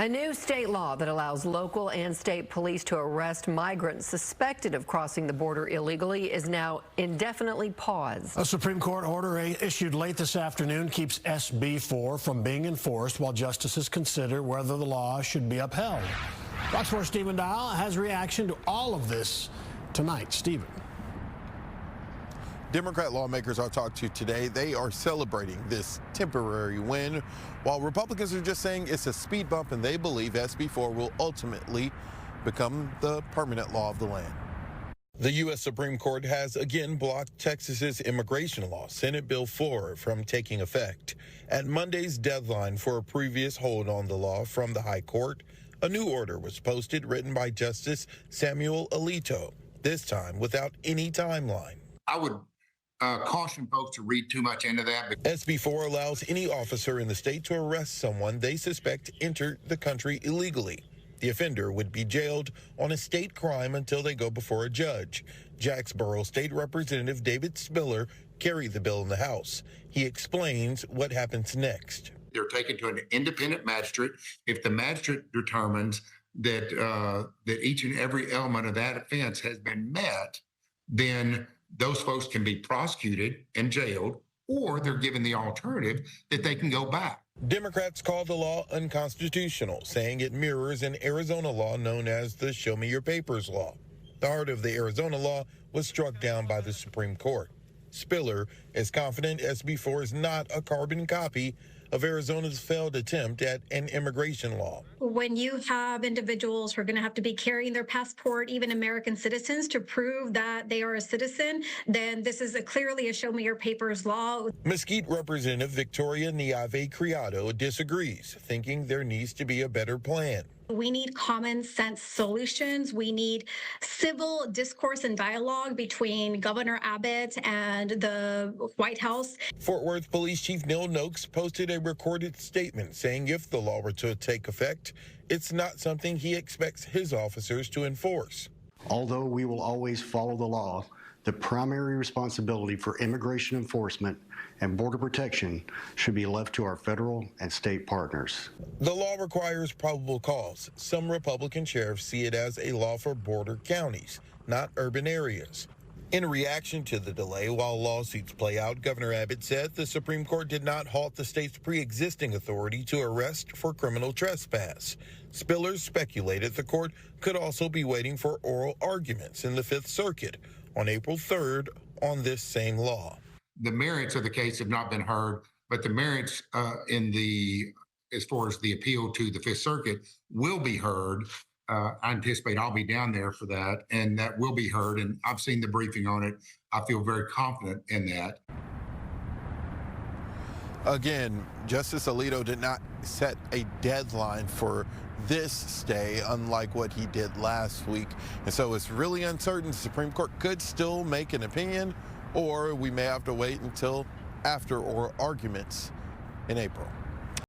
A new state law that allows local and state police to arrest migrants suspected of crossing the border illegally is now indefinitely paused. A Supreme Court order issued late this afternoon keeps SB 4 from being enforced while justices consider whether the law should be upheld. Fox 4 Stephen Dial has reaction to all of this tonight. Stephen. Democrat lawmakers I talked to today, they are celebrating this temporary win, while Republicans are just saying it's a speed bump and they believe SB 4 will ultimately become the permanent law of the land. The U.S. Supreme Court has again blocked Texas's immigration law, Senate Bill 4, from taking effect. At Monday's deadline for a previous hold on the law from the High Court, a new order was posted written by Justice Samuel Alito, this time without any timeline. I would caution folks to read too much into that. SB 4 allows any officer in the state to arrest someone they suspect entered the country illegally. The offender would be jailed on a state crime until they go before a judge. Jacksboro State Representative David Spiller carried the bill in the House. He explains what happens next. They're taken to an independent magistrate. If the magistrate determines that that each and every element of that offense has been met, then those folks can be prosecuted and jailed, or they're given the alternative that they can go back. Democrats call the law unconstitutional, saying it mirrors an Arizona law known as the Show Me Your Papers law. The heart of the Arizona law was struck down by the Supreme Court. Spiller is confident SB 4 is not a carbon copy of Arizona's failed attempt at an immigration law. When you have individuals who are going to have to be carrying their passport, even American citizens, to prove that they are a citizen, then this is clearly a show me your papers law. Mesquite Representative Victoria Niave Criado disagrees, thinking there needs to be a better plan. We need common sense solutions. We need civil discourse and dialogue between Governor Abbott and the White House. Fort Worth Police Chief Neil Noakes posted a recorded statement saying if the law were to take effect, it's not something he expects his officers to enforce. Although we will always follow the law, the primary responsibility for immigration enforcement and border protection should be left to our federal and state partners. The law requires probable cause. Some Republican sheriffs see it as a law for border counties, not urban areas. In reaction to the delay while lawsuits play out, Governor Abbott said the Supreme Court did not halt the state's pre-existing authority to arrest for criminal trespass. Spiller speculated the court could also be waiting for oral arguments in the Fifth Circuit on April 3rd on this same law. The merits of the case have not been heard, but the merits as far as the appeal to the Fifth Circuit will be heard. I anticipate I'll be down there for that, and that will be heard, and I've seen the briefing on it. I feel very confident in that. Again, Justice Alito did not set a deadline for this stay, unlike what he did last week. And so it's really uncertain. The Supreme Court could still make an opinion, or we may have to wait until after oral arguments in April.